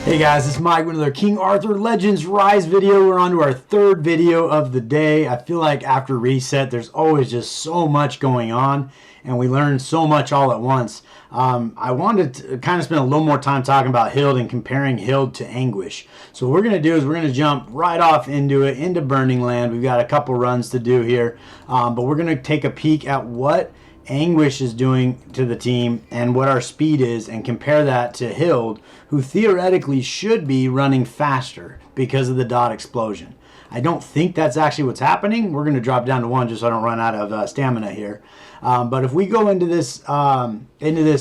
Hey guys, it's Mike with another King Arthur Legends Rise video. We're on to our third video of the day. I feel like after reset, there's always just so much going on, and we learn so much all at once. I wanted to kind of spend a little more time talking about Hild and comparing Hild to Anguish. So what we're going to do is we're going to jump right off into it, into Burning Land. We've got a couple runs to do here, but we're going to take a peek at what Anguish is doing to the team and what our speed is, and compare that to Hild, who theoretically should be running faster because of the dot explosion. I don't think that's actually what's happening. We're going to drop down to 1 just so I don't run out of stamina here. But if we go into this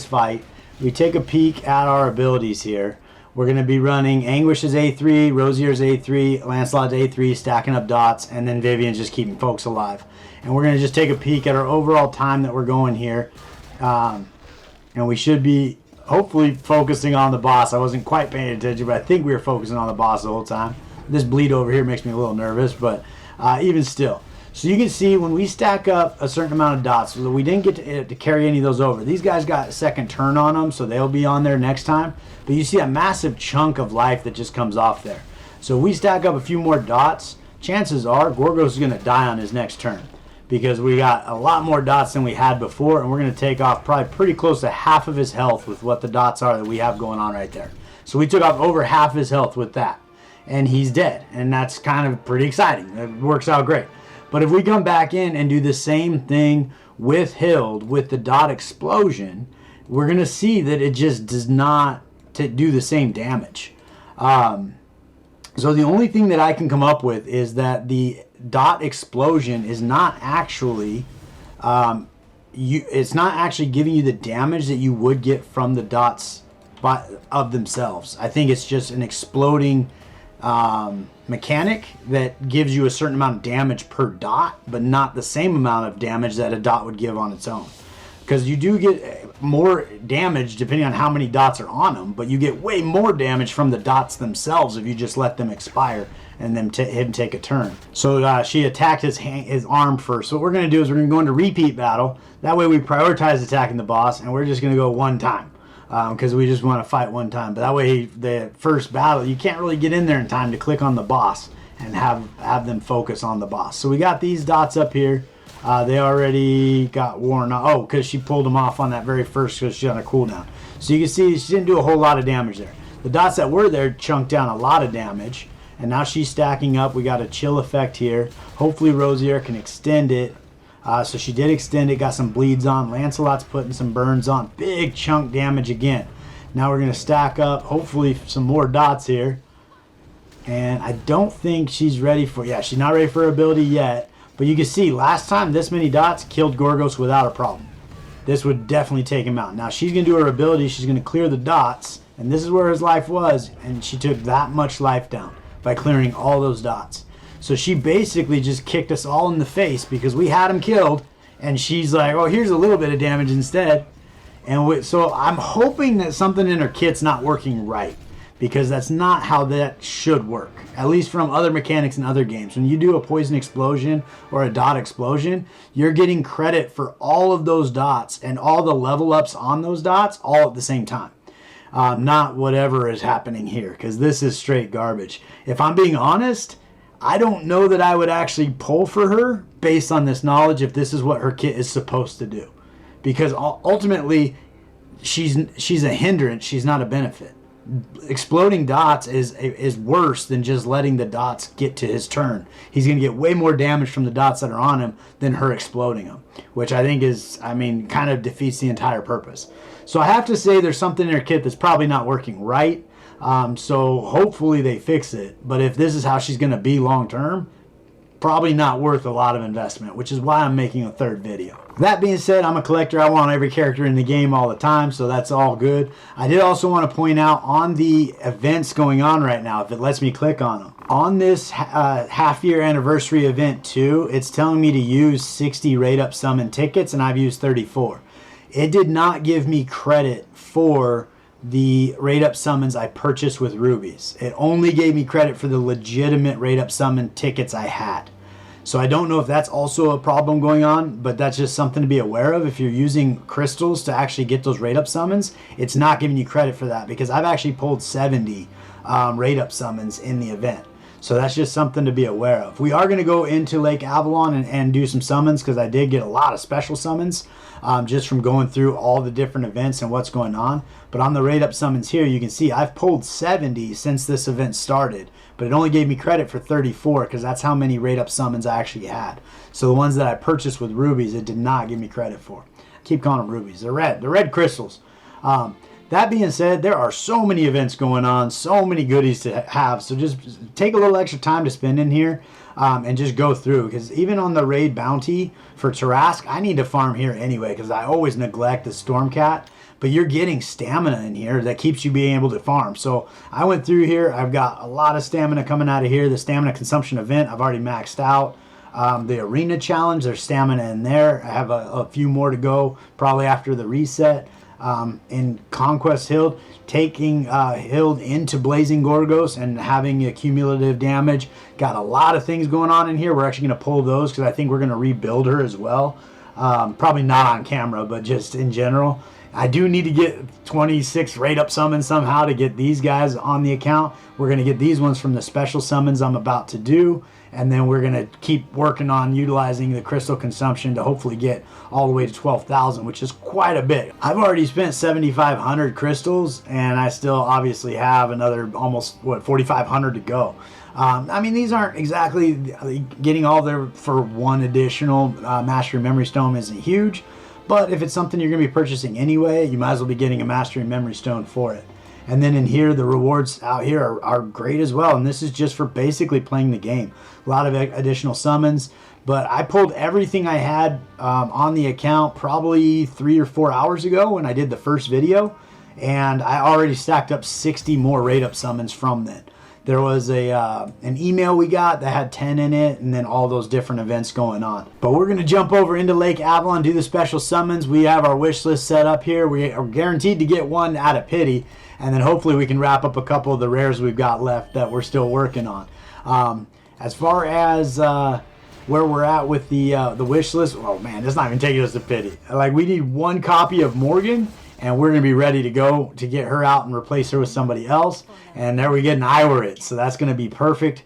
fight, we take a peek at our abilities here. We're going to be running Anguish's A3, Rosier's A3, Lancelot's A3, stacking up dots, and then Vivian's just keeping folks alive. And we're going to just take a peek at our overall time that we're going here. And we should be hopefully focusing on the boss. I wasn't quite paying attention, but I think we were focusing on the boss the whole time. This bleed over here makes me a little nervous, but even still. So you can see when we stack up a certain amount of dots, so we didn't get to carry any of those over. These guys got a second turn on them, so they'll be on there next time. But you see a massive chunk of life that just comes off there. So if we stack up a few more dots, chances are Gorgos is going to die on his next turn, because we got a lot more dots than we had before, and we're going to take off probably pretty close to half of his health with what the dots are that we have going on right there. So we took off over half his health with that, and he's dead, and that's kind of pretty exciting. It works out great. But if we come back in and do the same thing with Hild, with the dot explosion, we're going to see that it just does not do the same damage. So the only thing that I can come up with is that the dot explosion is not actually it's not actually giving you the damage that you would get from the dots of themselves. I think it's just an exploding mechanic that gives you a certain amount of damage per dot, but not the same amount of damage that a dot would give on its own. Because you do get more damage depending on how many dots are on them, but you get way more damage from the dots themselves if you just let them expire and then him take a turn. So she attacked his arm first. So what we're going to do is we're going to go into repeat battle. That way we prioritize attacking the boss, and we're just going to go one time. Because we just want to fight one time. But that way, the first battle, you can't really get in there in time to click on the boss and have them focus on the boss. So we got these dots up here. They already got worn off. Oh, because she pulled them off on that very first, because she's on a cooldown. So you can see she didn't do a whole lot of damage there. The dots that were there chunked down a lot of damage. And now she's stacking up. We got a chill effect here. Hopefully Rosier can extend it. So she did extend it, got some bleeds on. Lancelot's putting some burns on. Big chunk damage again. Now we're going to stack up, hopefully, some more dots here. And I don't think she's ready for... Yeah, she's not ready for her ability yet. But you can see, last time this many dots killed Gorgos without a problem. This would definitely take him out. Now she's going to do her ability. She's going to clear the dots. And this is where his life was. And she took that much life down by clearing all those dots. So she basically just kicked us all in the face because we had him killed, and she's like, oh, here's a little bit of damage instead. And so I'm hoping that something in her kit's not working right, because that's not how that should work, at least from other mechanics in other games. When you do a poison explosion or a dot explosion, you're getting credit for all of those dots and all the level ups on those dots all at the same time. Not whatever is happening here, because this is straight garbage. If I'm being honest, I don't know that I would actually pull for her based on this knowledge if this is what her kit is supposed to do. Because ultimately, she's a hindrance, she's not a benefit. Exploding dots is worse than just letting the dots get to his turn. He's going to get way more damage from the dots that are on him than her exploding them, which I think is, kind of defeats the entire purpose. So I have to say there's something in her kit that's probably not working right. So hopefully they fix it. But if this is how she's going to be long term, probably not worth a lot of investment, which is why I'm making a third video. That being said, I'm a collector. I want every character in the game all the time, so that's all good. I did also want to point out on the events going on right now, if it lets me click on them. On this half-year anniversary event 2, it's telling me to use 60 rate-up summon tickets, and I've used 34. It did not give me credit for the rate-up summons I purchased with rubies. It only gave me credit for the legitimate rate-up summon tickets I had. So I don't know if that's also a problem going on, but that's just something to be aware of. If you're using crystals to actually get those rate-up summons, it's not giving you credit for that, because I've actually pulled 70 rate up summons in the event. So that's just something to be aware of. We are going to go into Lake Avalon and do some summons, because I did get a lot of special summons just from going through all the different events and what's going on. But on the rate up summons here, you can see I've pulled 70 since this event started, but it only gave me credit for 34 because that's how many rate up summons I actually had. So the ones that I purchased with rubies, it did not give me credit for. I keep calling them rubies. They're red. They're red crystals. That being said, there are so many events going on, so many goodies to have. So just take a little extra time to spend in here and just go through. Because even on the raid bounty for Tarask, I need to farm here anyway because I always neglect the Stormcat. But you're getting stamina in here that keeps you being able to farm. So I went through here. I've got a lot of stamina coming out of here. The stamina consumption event, I've already maxed out. The arena challenge, there's stamina in there. I have a few more to go probably after the reset. In Conquest Hild, taking Hild into Blazing Gorgos and having a cumulative damage. Got a lot of things going on in here. We're actually going to pull those because I think we're going to rebuild her as well. Probably not on camera, but just in general. I do need to get 26 rate up summons somehow to get these guys on the account. We're going to get these ones from the special summons I'm about to do. And then we're going to keep working on utilizing the crystal consumption to hopefully get all the way to 12,000, which is quite a bit. I've already spent 7,500 crystals, and I still obviously have another almost, 4,500 to go. I mean, these aren't exactly getting all there for one additional Mastery Memory Stone isn't huge. But if it's something you're going to be purchasing anyway, you might as well be getting a Mastery Memory Stone for it. And then in here, the rewards out here are great as well. And this is just for basically playing the game. A lot of additional summons. But I pulled everything I had on the account probably 3 or 4 hours ago when I did the first video. And I already stacked up 60 more rate up summons from then. There was an email we got that had 10 in it, and then all those different events going on. But we're going to jump over into Lake Avalon, do the special summons. We have our wish list set up here. We are guaranteed to get one out of pity, and then hopefully we can wrap up a couple of the rares we've got left that we're still working on. As far as where we're at with the wish list, oh man, it's not even taking us to pity. Like, we need one copy of Morgan, and we're going to be ready to go to get her out and replace her with somebody else. And there we get an Iwarit. So that's going to be perfect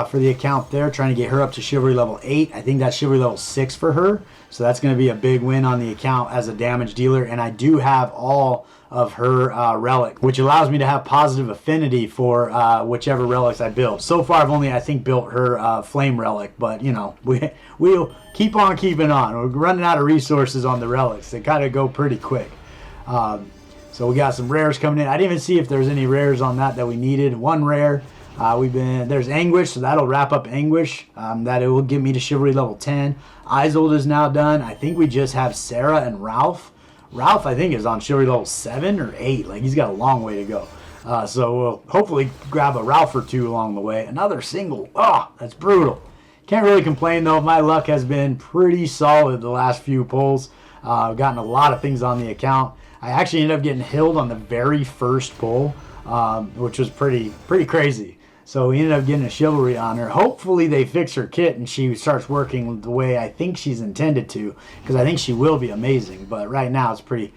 for the account there, trying to get her up to Chivalry level 8. I think that's Chivalry level 6 for her. So that's going to be a big win on the account as a damage dealer. And I do have all of her relic, which allows me to have positive affinity for whichever relics I build. So far, I've only, I think, built her flame relic. But, you know, we'll keep on keeping on. We're running out of resources on the relics. They kind of go pretty quick. So we got some rares coming in. I didn't even see if there's any rares on that we needed. One rare. There's Anguish, so that'll wrap up Anguish. That it will get me to Chivalry level 10. Isolde is now done. I think we just have Sarah and Ralph. Ralph, I think, is on Chivalry level 7 or 8. Like, he's got a long way to go. So we'll hopefully grab a Ralph or two along the way. Another single. Oh, that's brutal. Can't really complain, though. My luck has been pretty solid the last few pulls. I've gotten a lot of things on the account. I actually ended up getting Hild on the very first pull, which was pretty crazy. So we ended up getting a Chivalry on her. Hopefully they fix her kit and she starts working the way I think she's intended to, because I think she will be amazing. But right now it's pretty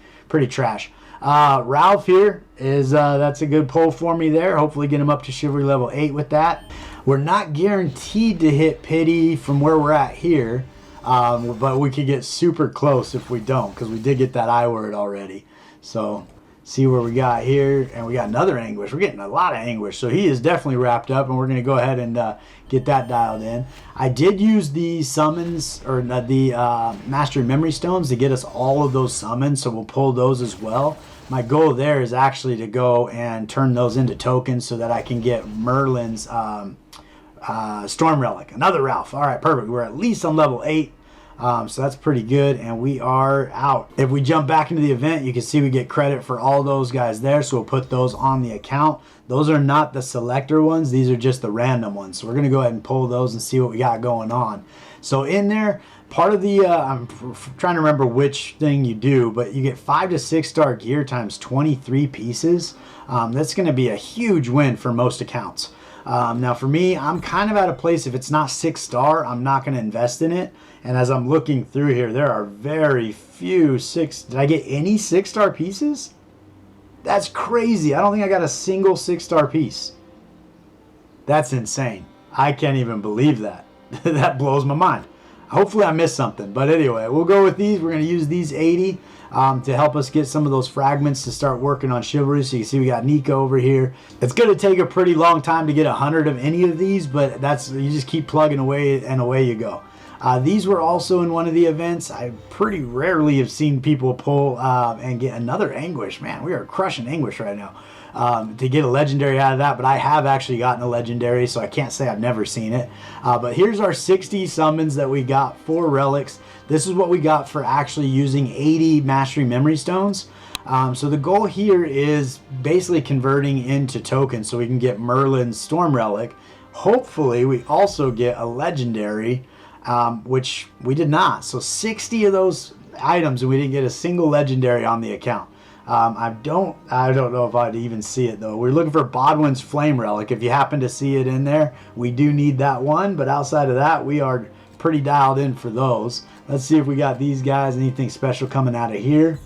trash. Ralph here is that's a good pull for me there. Hopefully get him up to Chivalry level 8 with that. We're not guaranteed to hit pity from where we're at here. But we could get super close if we don't, because we did get that I word already. So see where we got here, and we got another Anguish. We're getting a lot of Anguish, so he is definitely wrapped up, and we're going to go ahead and get that dialed in. I did use the summons, or the Mastery Memory Stones to get us all of those summons, so we'll pull those as well. My goal there is actually to go and turn those into tokens so that I can get Merlin's Storm Relic. Another Ralph. All right, perfect. We're at least on level 8. So that's pretty good, and we are out. If we jump back into the event, you can see we get credit for all those guys there, so we'll put those on the account. Those are not the selector ones. These are just the random ones. So we're going to go ahead and pull those and see what we got going on. So in there, part of the, I'm trying to remember which thing you do, but you get 5 to 6 star gear times 23 pieces. That's going to be a huge win for most accounts. Now for me, I'm kind of at a place, if it's not 6 star, I'm not going to invest in it. And as I'm looking through here, there are very few 6. Did I get any 6 star pieces? That's crazy. I don't think I got a single 6 star piece. That's insane. I can't even believe that. That blows my mind. Hopefully I missed something. But anyway, we'll go with these. We're going to use these 80 to help us get some of those fragments to start working on Chivalry. So you can see we got Nico over here. It's going to take a pretty long time to get 100 of any of these, but you just keep plugging away and away you go. These were also in one of the events. I pretty rarely have seen people pull and get another Anguish. Man, we are crushing Anguish right now. To get a legendary out of that, but I have actually gotten a legendary, so I can't say I've never seen it. But here's our 60 summons that we got for relics. This is what we got for actually using 80 Mastery Memory Stones. So the goal here is basically converting into tokens so we can get Merlin's Storm Relic. Hopefully we also get a legendary, which we did not. So 60 of those items and we didn't get a single legendary on the account. I don't know if I'd even see it though. We're looking for Bodwin's Flame Relic. If you happen to see it in there, we do need that one. But outside of that, we are pretty dialed in for those. Let's see if we got these guys. Anything special coming out of here?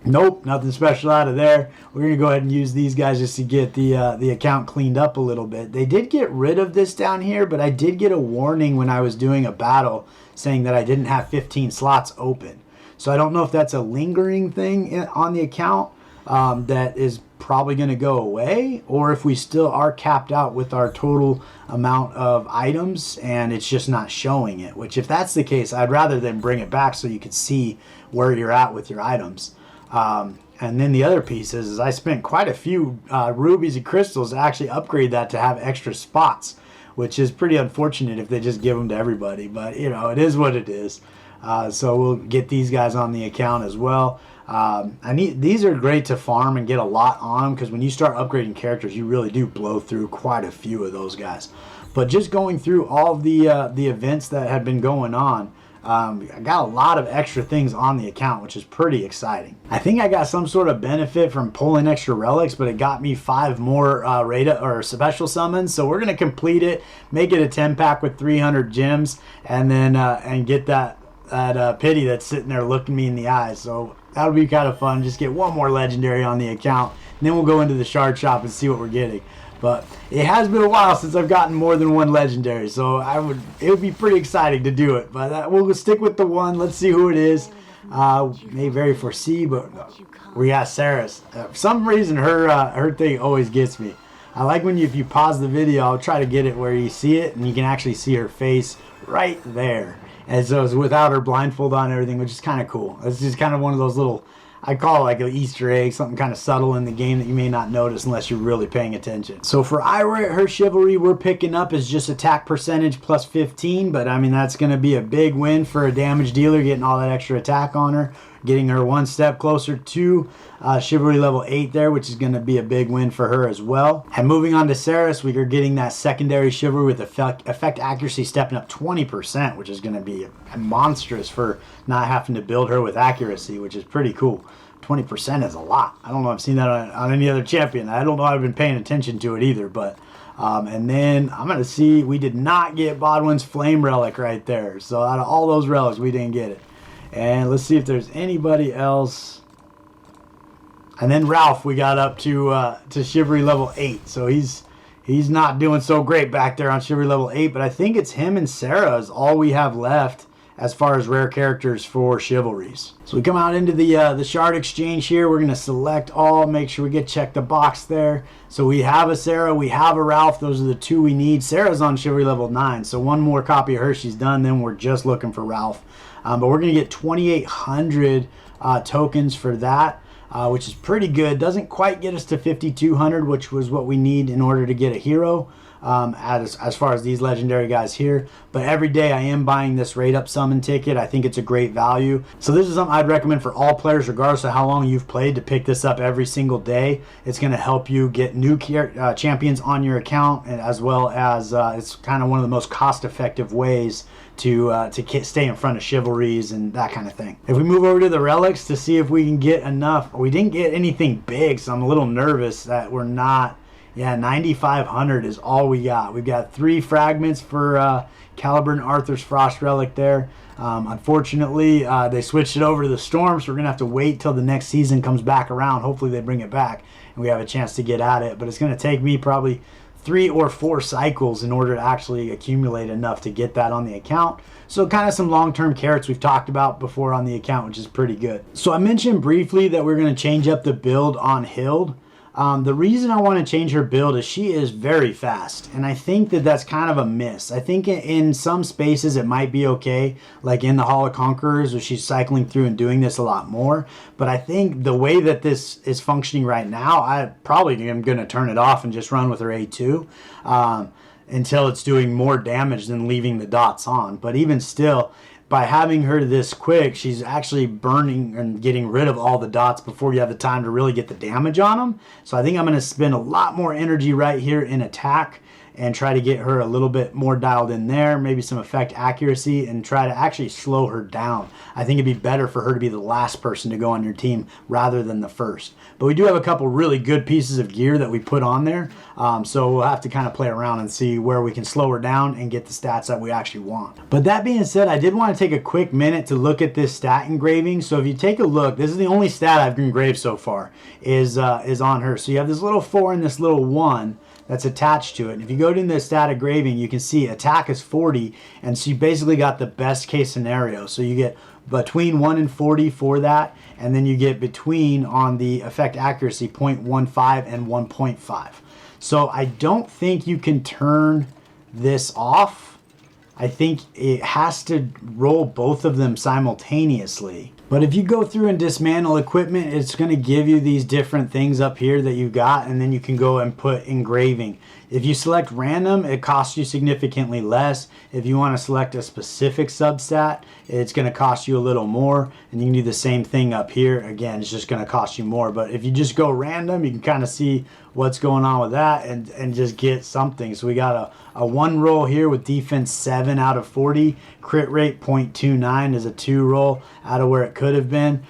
Nope, nothing special out of there. We're going to go ahead and use these guys just to get the account cleaned up a little bit. They did get rid of this down here, but I did get a warning when I was doing a battle saying that I didn't have 15 slots open. So I don't know if that's a lingering thing on the account that is probably going to go away, or if we still are capped out with our total amount of items and it's just not showing it. Which if that's the case, I'd rather than bring it back so you could see where you're at with your items. And then the other piece is I spent quite a few rubies and crystals to actually upgrade that to have extra spots, which is pretty unfortunate if they just give them to everybody. But, you know, it is what it is. So we'll get these guys on the account as well. These are great to farm and get a lot on them because when you start upgrading characters, you really do blow through quite a few of those guys. But just going through all of the events that have been going on, I got a lot of extra things on the account, which is pretty exciting. I think I got some sort of benefit from pulling extra relics, but it got me 5 more special summons. So we're gonna complete it, make it a 10-pack with 300 gems, and then and get that pity that's sitting there looking me in the eyes. So that'll be kind of fun. Just get one more legendary on the account, and then we'll go into the shard shop and see what we're getting. But it has been a while since I've gotten more than one legendary, so it would be pretty exciting to do it. But we'll stick with the one. Let's see who it is. May very foresee, but we got Sarah's. For some reason, her thing always gets me. I like when if you pause the video, I'll try to get it where you see it, and you can actually see her face right there. And so it's without her blindfold on and everything, which is kind of cool. It's just kind of one of those little, I call it like an Easter egg, something kind of subtle in the game that you may not notice unless you're really paying attention. So for Ira, her Chivalry we're picking up is just attack percentage plus 15, but I mean that's going to be a big win for a damage dealer, getting all that extra attack on her, getting her one step closer to Chivalry level 8 there, which is going to be a big win for her as well. And moving on to Saris, we are getting that secondary Chivalry with effect accuracy stepping up 20%, which is going to be monstrous for not having to build her with accuracy, which is pretty cool. 20% is a lot. I don't know if I've seen that on any other champion. I don't know if I've been paying attention to it either, but and then I'm going to see, we did not get Bodwin's Flame Relic right there. So out of all those relics, we didn't get it. And let's see if there's anybody else. And then Ralph, we got up to Chivalry level 8. So he's not doing so great back there on Chivalry level 8. But I think it's him and Sarah is all we have left as far as rare characters for Chivalries. So we come out into the Shard Exchange here. We're going to select all, make sure we check the box there. So we have a Sarah, we have a Ralph. Those are the 2 we need. Sarah's on Chivalry level 9. So one more copy of her, she's done. Then we're just looking for Ralph. But we're going to get 2,800 tokens for that, which is pretty good. Doesn't quite get us to 5,200, which was what we need in order to get a hero as far as these legendary guys here. But every day I am buying this rate up summon ticket. I think it's a great value. So this is something I'd recommend for all players, regardless of how long you've played, to pick this up every single day. It's going to help you get new champions on your account, and as well as it's kind of one of the most cost-effective ways to stay in front of Chivalries and that kind of thing. If we move over to the relics to see if we can get enough, we didn't get anything big, so I'm a little nervous that we're not. Yeah, 9,500 is all we got. We've got 3 fragments for Caliburn Arthur's Frost Relic there. Unfortunately, they switched it over to the Storm, so we're going to have to wait till the next season comes back around. Hopefully they bring it back and we have a chance to get at it. But it's going to take me probably 3 or 4 cycles in order to actually accumulate enough to get that on the account. So kind of some long-term carrots we've talked about before on the account, which is pretty good. So I mentioned briefly that we're going to change up the build on Hild. The reason I want to change her build is she is very fast, and I think that that's kind of a miss. I think in some spaces it might be okay, like in the Hall of Conquerors where she's cycling through and doing this a lot more, but I think the way that this is functioning right now, I probably am going to turn it off and just run with her A2 until it's doing more damage than leaving the dots on. But even still, by having her this quick, she's actually burning and getting rid of all the dots before you have the time to really get the damage on them. So I think I'm going to spend a lot more energy right here in attack and try to get her a little bit more dialed in there, maybe some effect accuracy, and try to actually slow her down. I think it'd be better for her to be the last person to go on your team rather than the first. But we do have a couple really good pieces of gear that we put on there, so we'll have to kind of play around and see where we can slow her down and get the stats that we actually want. But that being said, I did want to take a quick minute to look at this stat engraving. So if you take a look, this is the only stat I've engraved so far is on her. So you have this little 4 and this little 1 that's attached to it. And if you go to the stat engraving, you can see attack is 40, and so you basically got the best case scenario. So you get between 1 and 40 for that, and then you get between on the effect accuracy 0.15 and 1.5. So I don't think you can turn this off. I think it has to roll both of them simultaneously. But if you go through and dismantle equipment, it's going to give you these different things up here that you've got, and then you can go and put engraving. If you select random, it costs you significantly less. If you want to select a specific substat, it's going to cost you a little more, and you can do the same thing up here. Again, it's just going to cost you more. But if you just go random, you can kind of see what's going on with that and just get something. So we got a 1 roll here with defense 7 out of 40. Crit rate 0.29 is a 2 roll out of where it could have been.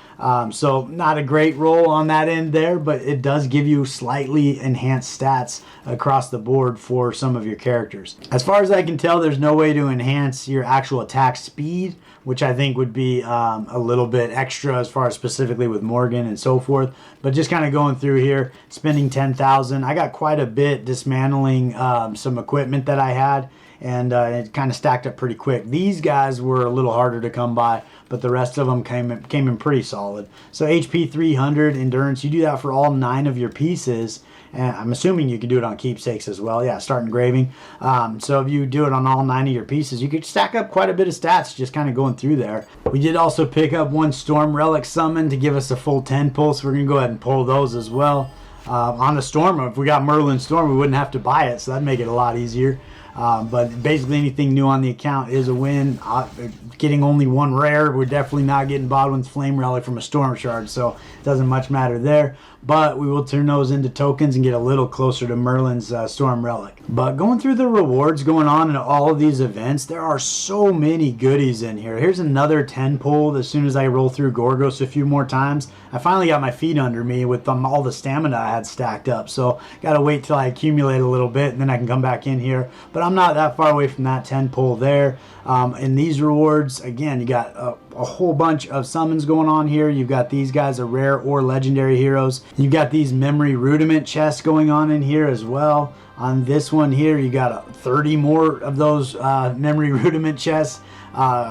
So not a great roll on that end there, but it does give you slightly enhanced stats across the board for some of your characters. As far as I can tell, there's no way to enhance your actual attack speed, which I think would be a little bit extra as far as specifically with Morgan and so forth. But just kind of going through here, spending 10,000. I got quite a bit dismantling some equipment that I had, and it kind of stacked up pretty quick. These guys were a little harder to come by, but the rest of them came in pretty solid. So HP 300, endurance, you do that for all 9 of your pieces. And I'm assuming you can do it on keepsakes as well. Yeah, start engraving. So if you do it on all 9 of your pieces, you could stack up quite a bit of stats just kind of going through there. We did also pick up 1 Storm Relic summon to give us a full 10 pull, so we're going to go ahead and pull those as well. On the Storm, if we got Merlin Storm, we wouldn't have to buy it, so that'd make it a lot easier. But basically anything new on the account is a win. Getting only 1 rare, we're definitely not getting Bodwin's Flame Relic from a Storm Shard, so it doesn't much matter there. But we will turn those into tokens and get a little closer to Merlin's Storm Relic. But going through the rewards going on in all of these events, there are so many goodies in here. Here's another 10 pull as soon as I roll through Gorgos a few more times. I finally got my feet under me with all the stamina I had stacked up. So got to wait till I accumulate a little bit and then I can come back in here. But I'm not that far away from that 10 pull there. In these rewards, again, you got a whole bunch of summons going on here. You've got these guys are rare or legendary heroes. You've got these memory rudiment chests going on in here as well. On this one here, you got 30 more of those memory rudiment chests,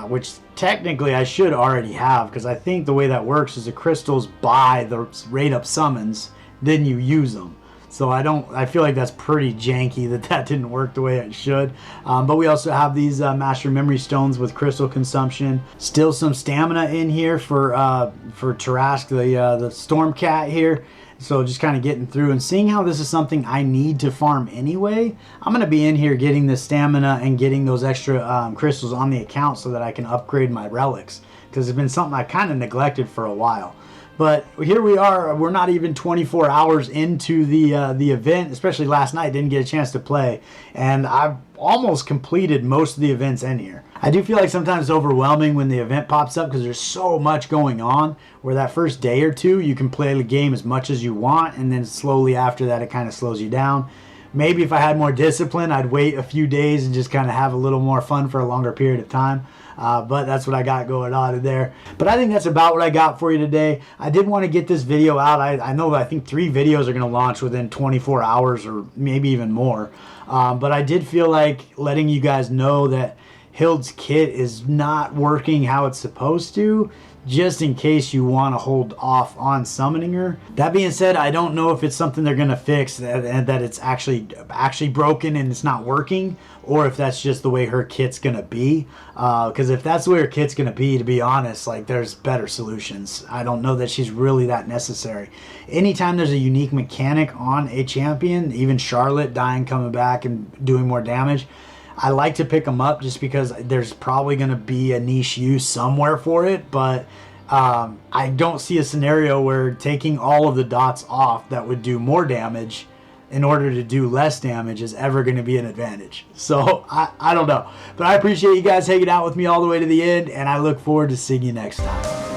which technically I should already have, because I think the way that works is the crystals buy the rate up summons, then you use them. So I feel like that's pretty janky that didn't work the way it should. But we also have these Master Memory Stones with crystal consumption. Still some stamina in here for Tarask, the Storm Cat here. So just kind of getting through and seeing how this is something I need to farm anyway. I'm going to be in here getting the stamina and getting those extra crystals on the account so that I can upgrade my relics, because it's been something I kind of neglected for a while. But here we are. We're not even 24 hours into the event, especially last night. Didn't get a chance to play, and I've almost completed most of the events in here. I do feel like sometimes it's overwhelming when the event pops up because there's so much going on, where that first day or two you can play the game as much as you want, and then slowly after that it kind of slows you down. Maybe if I had more discipline, I'd wait a few days and just kind of have a little more fun for a longer period of time. But that's what I got going on in there. But I think that's about what I got for you today. I did want to get this video out. I think 3 videos are going to launch within 24 hours or maybe even more. But I did feel like letting you guys know that Hild's kit is not working how it's supposed to, just in case you want to hold off on summoning her. That being said, I don't know if it's something they're going to fix and that it's actually broken and it's not working, or if that's just the way her kit's going to be. Because if that's the way her kit's going to be honest, like, there's better solutions. I don't know that she's really that necessary. Anytime there's a unique mechanic on a champion, even Charlotte dying, coming back and doing more damage, I like to pick them up just because there's probably going to be a niche use somewhere for it, but I don't see a scenario where taking all of the dots off that would do more damage in order to do less damage is ever going to be an advantage. So I don't know. But I appreciate you guys hanging out with me all the way to the end, and I look forward to seeing you next time.